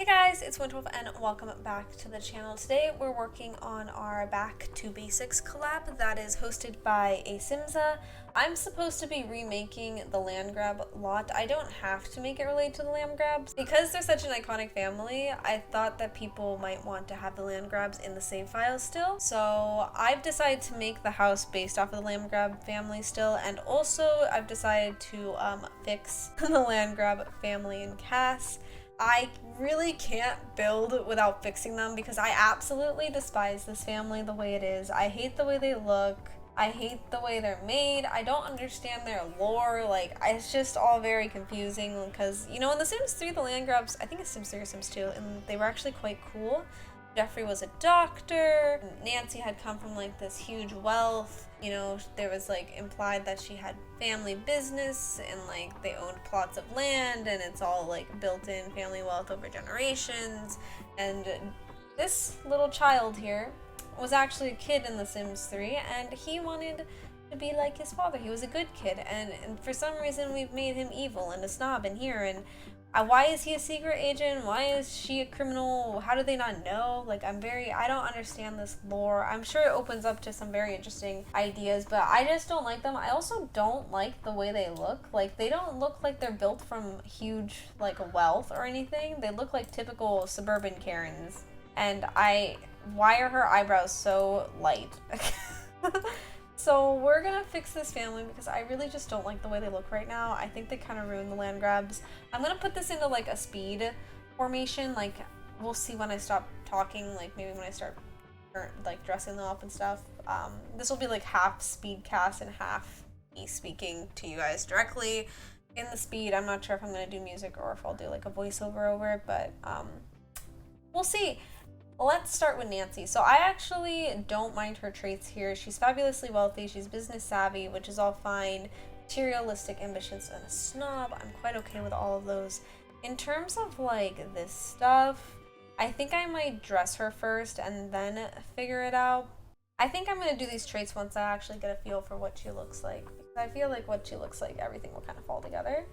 Hey guys, it's Winterwolf and welcome back to the channel. Today we're working on our Back to Basics collab that is hosted by Asimza. I'm supposed to be remaking the Landgraab lot. I don't have to make it relate to the Landgraabs. Because they're such an iconic family, I thought that people might want to have the Landgraabs in the save file still. So I've decided to make the house based off of the Landgraab family still, and also I've decided to fix the Landgraab family in Cass. I really can't build without fixing them because I absolutely despise this family the way it is. I hate the way they look. I hate the way they're made. I don't understand their lore. Like, it's just all very confusing because, you know, in The Sims 3, the Landgraabs, I think it's Sims 3 or Sims 2, and they were actually quite cool. Jeffrey was a doctor. Nancy had come from like this huge wealth. You know, there was like implied that she had family business and like they owned plots of land and it's all like built-in family wealth over generations. And this little child here was actually a kid in The Sims 3 and he wanted to be like his father. He was a good kid, and for some reason we've made him evil and a snob in here. And why is he a secret agent? Why is she a criminal? How do they not know? Like, I don't understand this lore. I'm sure it opens up to some very interesting ideas, but I just don't like them. I also don't like the way they look. Like, they don't look like they're built from huge, like, wealth or anything. They look like typical suburban Karens. And why are her eyebrows so light? So we're gonna fix this family because I really just don't like the way they look right now. I think they kind of ruined the Landgraabs. I'm gonna put this into like a speed formation. Like, we'll see when I stop talking, like maybe when I start like dressing them up and stuff. This will be like half speed cast and half me speaking to you guys directly in the speed. I'm not sure if I'm gonna do music or if I'll do like a voiceover over it, but we'll see. Let's start with Nancy. So I actually don't mind her traits here. She's fabulously wealthy, she's business savvy, which is all fine. Materialistic, ambitious, and a snob. I'm quite okay with all of those. In terms of like this stuff, I think I might dress her first and then figure it out. I think I'm gonna do these traits once I actually get a feel for what she looks like. Because I feel like what she looks like, everything will kind of fall together.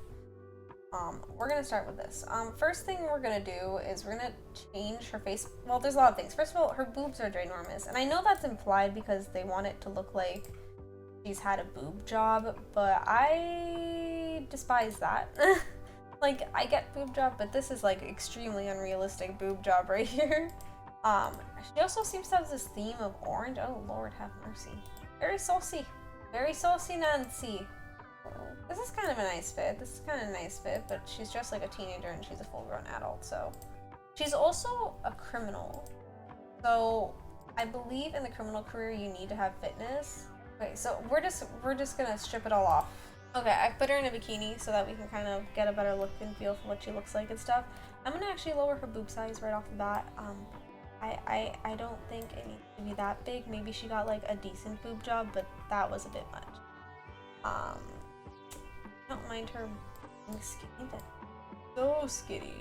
We're gonna start with this. First thing we're gonna do is we're gonna change her face. Well, there's a lot of things. First of all, her boobs are ginormous, and I know that's implied because they want it to look like she's had a boob job, but I despise that. Like, I get boob job, but this is like extremely unrealistic boob job right here. She also seems to have this theme of orange. Oh Lord have mercy. Very saucy Nancy. This is kind of a nice fit. But she's just like a teenager and she's a full-grown adult, so. She's also a criminal. So I believe in the criminal career you need to have fitness. Okay, so we're just gonna strip it all off. Okay, I put her in a bikini so that we can kind of get a better look and feel for what she looks like and stuff. I'm gonna actually lower her boob size right off the bat. I don't think it needs to be that big. Maybe she got like a decent boob job, but that was a bit much. I don't mind her being skinny, but so skinny.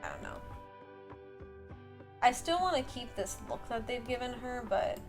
I don't know. I still want to keep this look that they've given her, but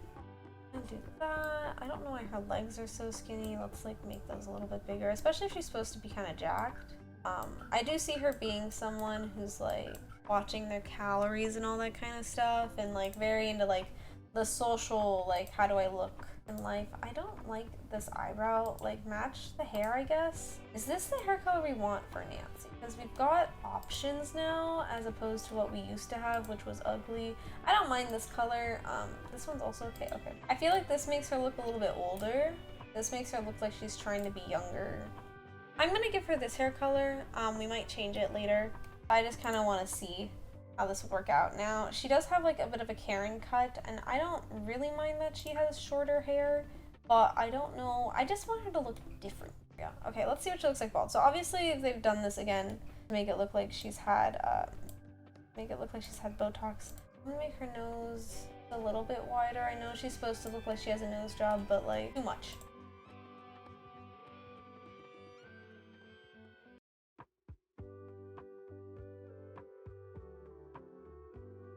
I'm gonna do that. I don't know why her legs are so skinny. Let's like make those a little bit bigger, especially if she's supposed to be kind of jacked. I do see her being someone who's like watching their calories and all that kind of stuff, and like very into like the social, like, how do I look in life. I don't like this eyebrow. Like, match the hair, I guess. Is this the hair color we want for Nancy? Because we've got options now as opposed to what we used to have, which was ugly. I don't mind this color. This one's also okay. Okay. I feel like this makes her look a little bit older. This makes her look like she's trying to be younger. I'm gonna give her this hair color. We might change it later. I just kind of want to see how this will work out. Now, she does have like a bit of a Karen cut, and I don't really mind that she has shorter hair, but I don't know. I just want her to look different. Yeah. Okay, let's see what she looks like bald. So obviously, if they've done this again to make it look like she's had, Botox. I'm gonna make her nose a little bit wider. I know she's supposed to look like she has a nose job, but like too much.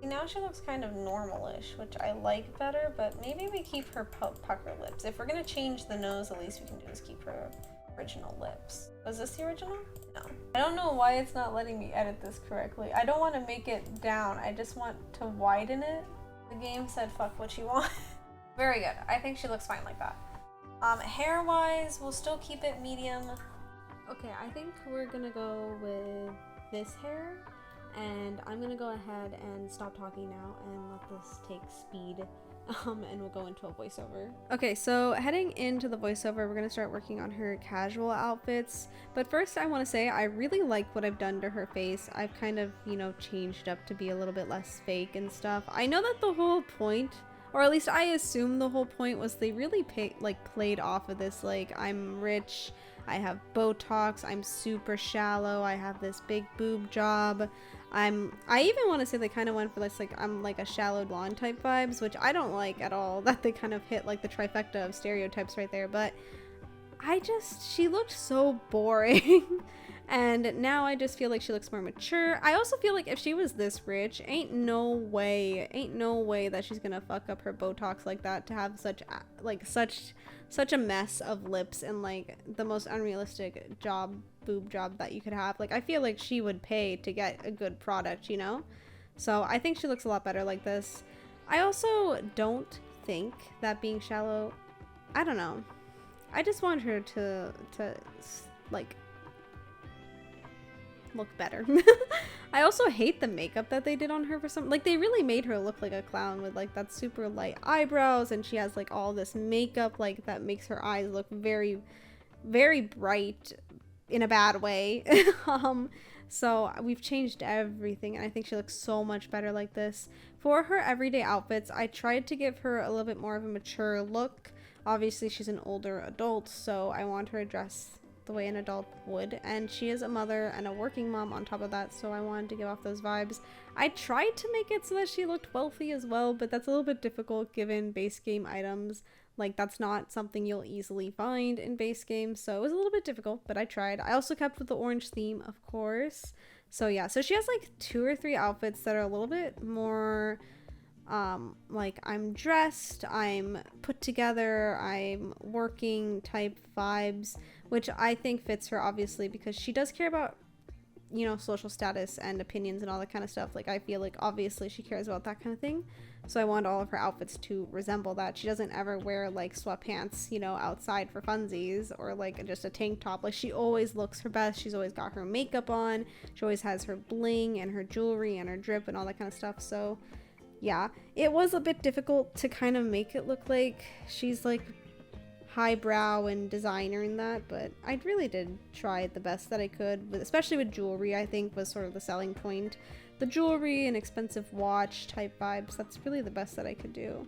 Now she looks kind of normal-ish, which I like better, but maybe we keep her pucker lips. If we're gonna change the nose, the least we can do is keep her original lips. Was this the original? No. I don't know why it's not letting me edit this correctly. I don't want to make it down. I just want to widen it. The game said fuck what you want. Very good. I think she looks fine like that. Hair wise, we'll still keep it medium. Okay, I think we're gonna go with this hair, and I'm gonna go ahead and stop talking now and let this take speed. And we'll go into a voiceover. Okay, so heading into the voiceover, we're gonna start working on her casual outfits. But first I wanna say I really like what I've done to her face. I've kind of, you know, changed up to be a little bit less fake and stuff. I know that the whole point, or at least I assume the whole point, was they really played off of this, like, I'm rich, I have Botox, I'm super shallow, I have this big boob job. I even want to say they kind of went for this, like, I'm like a shallow blonde type vibes, which I don't like at all, that they kind of hit like the trifecta of stereotypes right there, but she looked so boring. And now I just feel like she looks more mature. I also feel like if she was this rich, ain't no way that she's gonna fuck up her Botox like that to have such a mess of lips and like the most unrealistic boob job that you could have. Like, I feel like she would pay to get a good product, you know? So I think she looks a lot better like this. I also don't think that being shallow, I don't know. I just want her to like look better. I also hate the makeup that they did on her for some, like, they really made her look like a clown with like that super light eyebrows, and she has like all this makeup like that makes her eyes look very, very bright in a bad way. So we've changed everything, and I think she looks so much better like this. For her everyday outfits, I tried to give her a little bit more of a mature look. Obviously she's an older adult, so I want her to dress the way an adult would, and she is a mother and a working mom on top of that, so I wanted to give off those vibes. I tried to make it so that she looked wealthy as well, but that's a little bit difficult given base game items. Like, that's not something you'll easily find in base game, so it was a little bit difficult, but I tried. I also kept with the orange theme, of course. So yeah, so she has like 2 or 3 outfits that are a little bit more like I'm dressed, I'm put together, I'm working type vibes, which I think fits her obviously because she does care about, you know, social status and opinions and all that kind of stuff. Like, I feel like obviously she cares about that kind of thing, so I want all of her outfits to resemble that. She doesn't ever wear like sweatpants, you know, outside for funsies, or like just a tank top. Like, she always looks her best. She's always got her makeup on, she always has her bling and her jewelry and her drip and all that kind of stuff. So yeah, it was a bit difficult to kind of make it look like she's like highbrow and designer in that, but I really did try the best that I could, especially with jewelry. I think was sort of the selling point. The jewelry and expensive watch type vibes, that's really the best that I could do.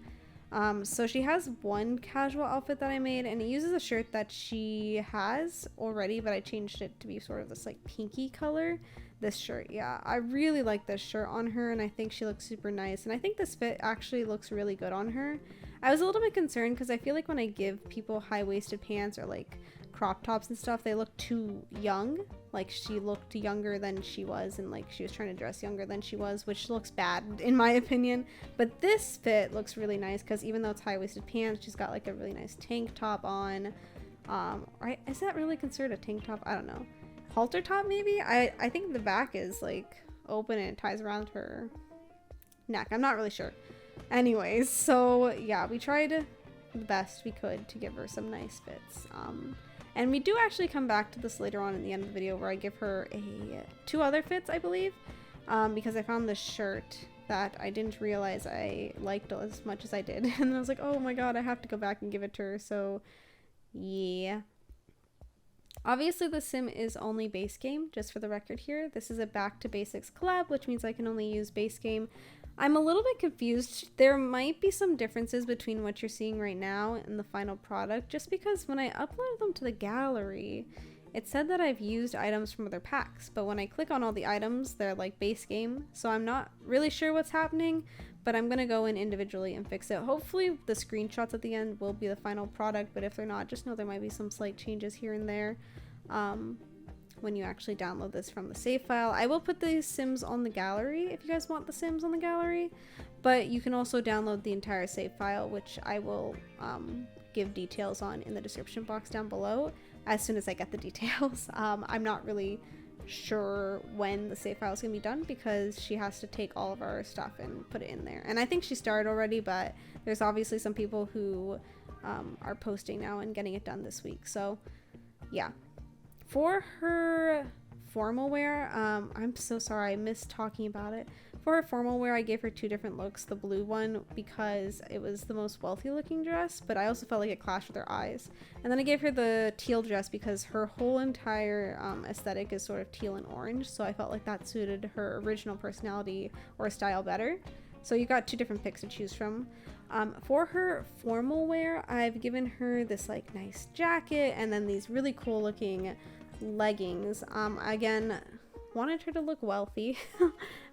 So she has one casual outfit that I made, and it uses a shirt that she has already, but I changed it to be sort of this like pinky color. This shirt, yeah, I really like this shirt on her, and I think she looks super nice, and I think this fit actually looks really good on her. I was a little bit concerned because I feel like when I give people high-waisted pants or like crop tops and stuff, they look too young. Like, she looked younger than she was, and like she was trying to dress younger than she was, which looks bad in my opinion. But this fit looks really nice because even though it's high-waisted pants, she's got like a really nice tank top on. Right, is that really considered a tank top? I don't know. Halter top maybe? I think the back is like open and it ties around her neck. I'm not really sure. Anyways, so yeah, we tried the best we could to give her some nice fits. And we do actually come back to this later on in the end of the video where I give her 2 other fits, I believe, because I found this shirt that I didn't realize I liked as much as I did. And I was like, oh my god, I have to go back and give it to her. So yeah. Obviously, the sim is only base game, just for the record here. This is a back to basics collab, which means I can only use base game. I'm a little bit confused. There might be some differences between what you're seeing right now and the final product, just because when I uploaded them to the gallery, it said that I've used items from other packs, but when I click on all the items, they're like base game, so I'm not really sure what's happening, but I'm gonna go in individually and fix it. Hopefully the screenshots at the end will be the final product, but if they're not, just know there might be some slight changes here and there when you actually download this from the save file. I will put these sims on the gallery if you guys want the sims on the gallery, but you can also download the entire save file, which I will give details on in the description box down below as soon as I get the details. I'm not really sure when the save file is gonna be done because she has to take all of our stuff and put it in there, and I think she started already, but there's obviously some people who are posting now and getting it done this week. So yeah, for her formal wear, I'm so sorry I missed talking about it. For her formal wear, I gave her 2 different looks. The blue one because it was the most wealthy looking dress, but I also felt like it clashed with her eyes. And then I gave her the teal dress because her whole entire aesthetic is sort of teal and orange, so I felt like that suited her original personality or style better. So you got 2 different picks to choose from. For her formal wear, I've given her this like nice jacket and then these really cool looking leggings. Again, wanted her to look wealthy.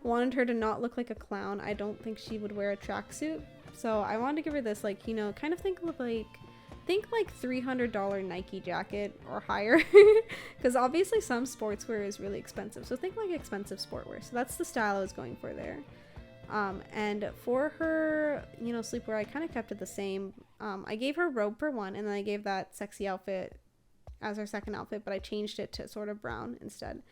Wanted her to not look like a clown. I don't think she would wear a tracksuit, so I wanted to give her this, like, you know, kind of think like $300 Nike jacket or higher, because obviously some sportswear is really expensive, so think like expensive sportwear. So that's the style I was going for there. And for her, you know, sleepwear, I kind of kept it the same. I gave her robe for one, and then I gave that sexy outfit as her second outfit, but I changed it to sort of brown instead.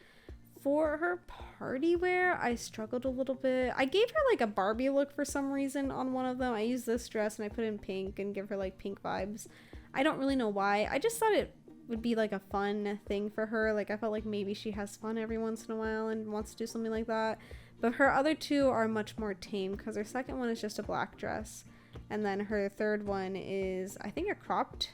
For her party wear, I struggled a little bit. I gave her like a Barbie look for some reason on one of them. I used this dress and I put in pink and give her like pink vibes. I don't really know why. I just thought it would be like a fun thing for her. Like I felt like maybe she has fun every once in a while and wants to do something like that. But her other 2 are much more tame because her second one is just a black dress. And then her third one is, I think, a cropped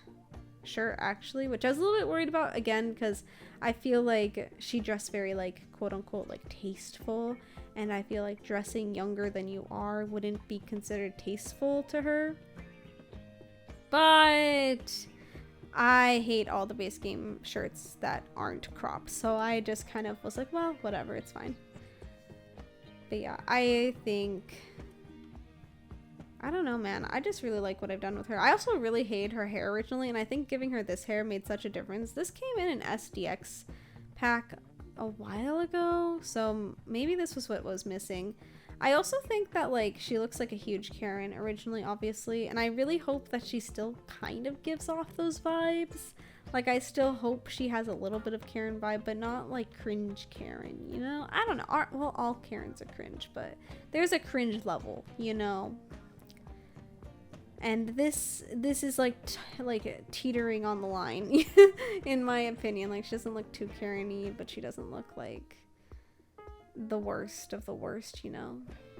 shirt actually, which I was a little bit worried about again because I feel like she dressed very like quote unquote like tasteful, and I feel like dressing younger than you are wouldn't be considered tasteful to her. But I hate all the base game shirts that aren't cropped, so I just kind of was like, well, whatever, it's fine. But yeah, I think, I don't know, man. I just really like what I've done with her. I also really hated her hair originally, and I think giving her this hair made such a difference. This came in an SDX pack a while ago, so maybe this was what was missing. I also think that, like, she looks like a huge Karen originally, obviously, and I really hope that she still kind of gives off those vibes. Like, I still hope she has a little bit of Karen vibe, but not, like, cringe Karen, you know? I don't know. Well, all Karens are cringe, but there's a cringe level, you know? And this is like teetering on the line in my opinion. Like, she doesn't look too Karen-y, but she doesn't look like the worst of the worst, you know?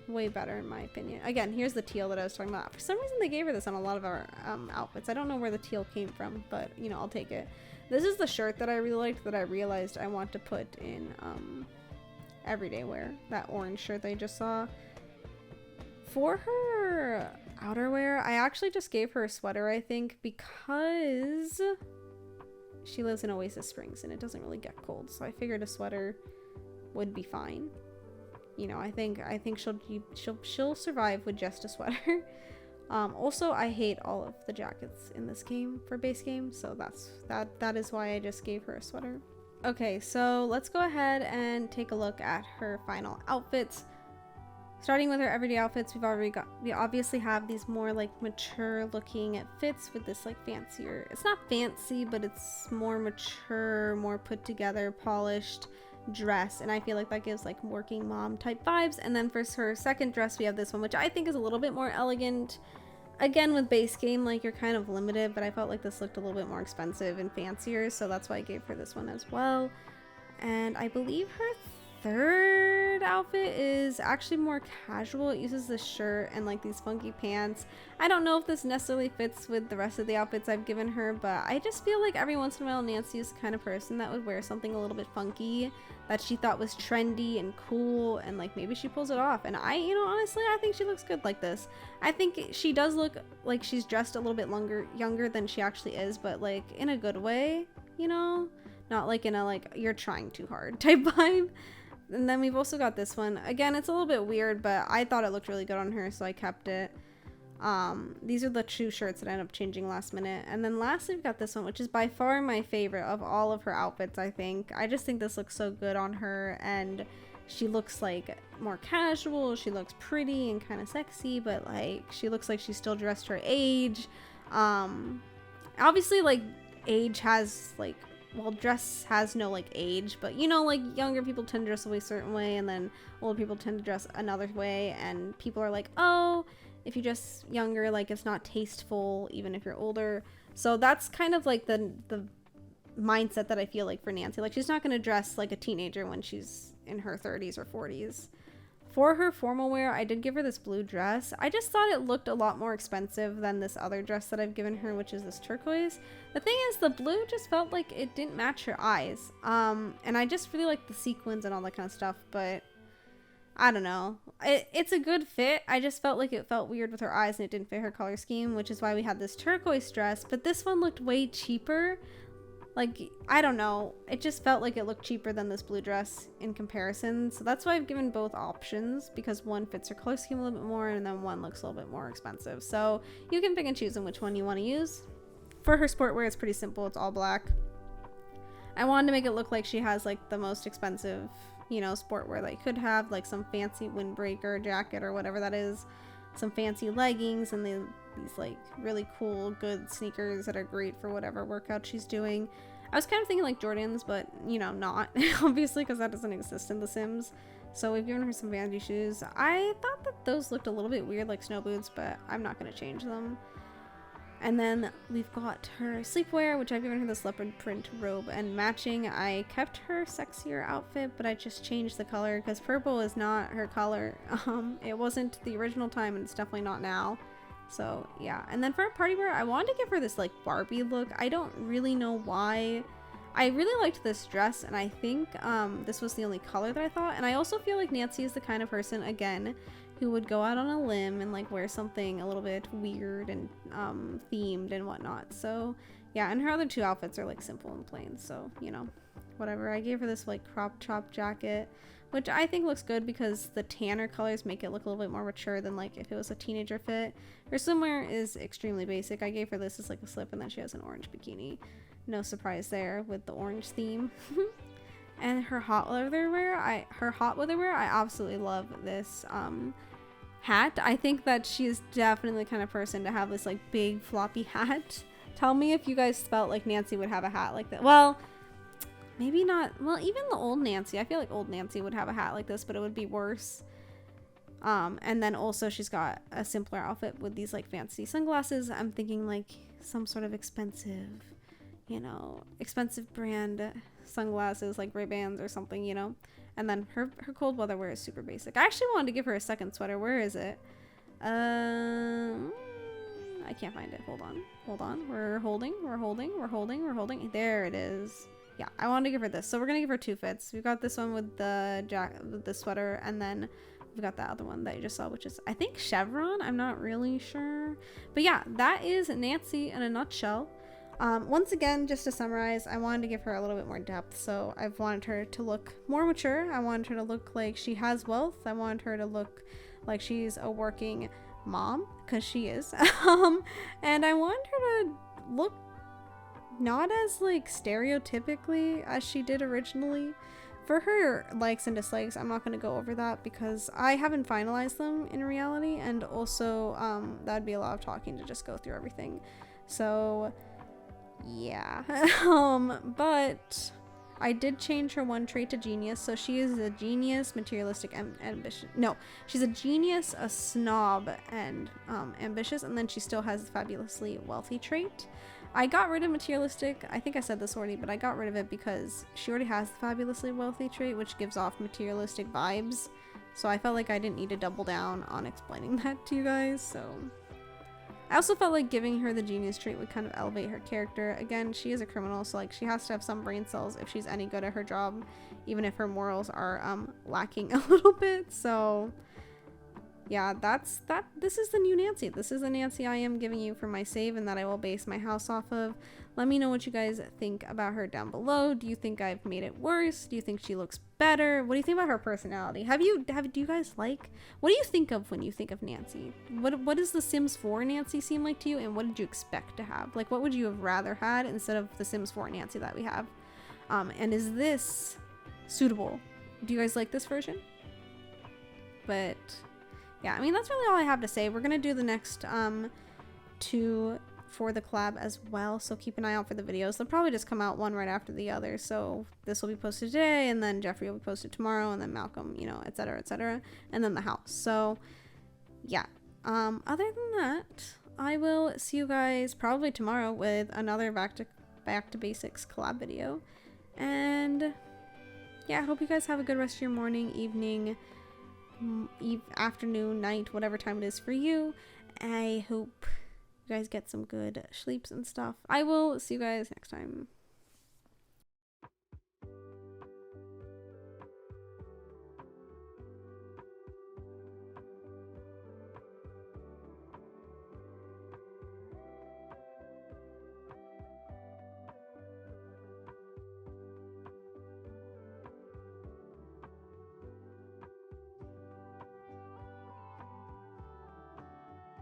Way better in my opinion. Again, here's the teal that I was talking about. For some reason they gave her this on a lot of our outfits. I don't know where the teal came from, but you know, I'll take it. This is the shirt that I really liked that I realized I want to put in everyday wear. That orange shirt that I just saw. For her outerwear, I actually just gave her a sweater, I think, because she lives in Oasis Springs and it doesn't really get cold, so I figured a sweater would be fine. You know, I think she'll survive with just a sweater. Also, I hate all of the jackets in this game for base game, so that is why I just gave her a sweater. Okay, so let's go ahead and take a look at her final outfits. Starting with her everyday outfits, we obviously have these more like mature looking fits with this like fancier, it's not fancy, but it's more mature, more put together, polished dress, and I feel like that gives like working mom type vibes. And then for her second dress, we have this one, which I think is a little bit more elegant. Again, with base game, like, you're kind of limited, but I felt like this looked a little bit more expensive and fancier, so that's why I gave her this one as well. And I believe her third outfit is actually more casual. It uses this shirt and like these funky pants. I don't know if this necessarily fits with the rest of the outfits I've given her, but I just feel like every once in a while Nancy is the kind of person that would wear something a little bit funky that she thought was trendy and cool, and like maybe she pulls it off. And you know, honestly, I think she looks good like this. I think she does look like she's dressed a little bit younger than she actually is, but like in a good way, you know, not like in a like you're trying too hard type vibe. And then we've also got this one. Again, it's a little bit weird, but I thought it looked really good on her, so I kept it. These are the two shirts that I ended up changing last minute. And then lastly, we've got this one, which is by far my favorite of all of her outfits, I think. I just think this looks so good on her, and she looks like more casual. She looks pretty and kind of sexy, but like she looks like she's still dressed her age. obviously, like, age has, like, well, dress has no, like, age, but, you know, like, younger people tend to dress a certain way, and then old people tend to dress another way, and people are like, oh, if you dress younger, like, it's not tasteful, even if you're older. So that's kind of, like, the mindset that I feel like for Nancy. Like, she's not going to dress like a teenager when she's in her 30s or 40s. For her formal wear, I did give her this blue dress. I just thought it looked a lot more expensive than this other dress that I've given her, which is this turquoise. The thing is, the blue just felt like it didn't match her eyes. And I just really like the sequins and all that kind of stuff, but I don't know. It's a good fit. I just felt like it felt weird with her eyes and it didn't fit her color scheme, which is why we had this turquoise dress. But this one looked way cheaper. Like, I don't know. It just felt like it looked cheaper than this blue dress in comparison. So that's why I've given both options, because one fits her color scheme a little bit more and then one looks a little bit more expensive. So you can pick and choose on which one you want to use. For her sportwear, it's pretty simple. It's all black. I wanted to make it look like she has, like, the most expensive, you know, sportwear that you could have, like some fancy windbreaker jacket or whatever that is, some fancy leggings, and these like really cool good sneakers that are great for whatever workout she's doing. I was kind of thinking like Jordans, but, you know, not obviously, because that doesn't exist in The Sims. So we've given her some fancy shoes. I thought that those looked a little bit weird, like snow boots, but I'm not going to change them. And then we've got her sleepwear, which I've given her this leopard print robe and matching. I kept her sexier outfit, but I just changed the color because purple is not her color. It wasn't the original time, and it's definitely not now. So yeah. And then for her party wear, I wanted to give her this like Barbie look. I don't really know why. I really liked this dress, and I think this was the only color that I thought. And I also feel like Nancy is the kind of person, again, who would go out on a limb and like wear something a little bit weird and themed and whatnot. So yeah, and her other two outfits are like simple and plain, so, you know, whatever. I gave her this like crop top jacket, which I think looks good because the tanner colors make it look a little bit more mature than like if it was a teenager fit. Her swimwear is extremely basic. I gave her this as like a slip, and then she has an orange bikini. No surprise there with the orange theme. And her hot weather wear, I absolutely love this hat. I think that she is definitely the kind of person to have this like big floppy hat. Tell me if you guys felt like Nancy would have a hat like that. Well, maybe not. Well, even the old Nancy, I feel like old Nancy would have a hat like this, but it would be worse. And then also she's got a simpler outfit with these like fancy sunglasses. I'm thinking like some sort of expensive, you know, expensive brand sunglasses like Ray-Bans or something, you know. And then her cold weather wear is super basic. I actually wanted to give her a second sweater. Where is it? I can't find it. Hold on. We're holding. There it is. Yeah, I wanted to give her this. So we're gonna give her two fits. We've got this one with the sweater, and then we've got the other one that you just saw, which is, I think, chevron. I'm not really sure. But yeah, that is Nancy in a nutshell. Once again, just to summarize, I wanted to give her a little bit more depth. So I've wanted her to look more mature. I wanted her to look like she has wealth. I wanted her to look like she's a working mom, because she is. And I wanted her to look not as like stereotypically as she did originally. For her likes and dislikes, I'm not going to go over that because I haven't finalized them in reality, and also that'd be a lot of talking to just go through everything. So yeah. But I did change her one trait to genius. So she is a genius, materialistic, ambition. No, she's a genius, a snob, and ambitious, and then she still has the fabulously wealthy trait. I got rid of materialistic. I think I said this already, but I got rid of it because she already has the fabulously wealthy trait, which gives off materialistic vibes. So I felt like I didn't need to double down on explaining that to you guys. So I also felt like giving her the genius trait would kind of elevate her character. Again, she is a criminal, so like she has to have some brain cells if she's any good at her job, even if her morals are lacking a little bit. So yeah, this is the new Nancy. This is the Nancy I am giving you for my save and that I will base my house off of. Let me know what you guys think about her down below. Do you think I've made it worse? Do you think she looks better? What do you think about her personality? Do you guys like, what do you think of when you think of Nancy? What does the Sims 4 Nancy seem like to you, and what did you expect to have? Like, what would you have rather had instead of the Sims 4 Nancy that we have? And is this suitable? Do you guys like this version? But yeah, I mean, that's really all I have to say. We're gonna do the next two for the collab as well, so keep an eye out for the videos. They'll probably just come out one right after the other, so this will be posted today, and then Jeffrey will be posted tomorrow, and then Malcolm, you know, etc., and then the house. So yeah, other than that, I will see you guys probably tomorrow with another back to basics collab video. And yeah, I hope you guys have a good rest of your morning, evening, afternoon, night, whatever time it is for you. I hope you guys get some good sleeps and stuff. I will see you guys next time.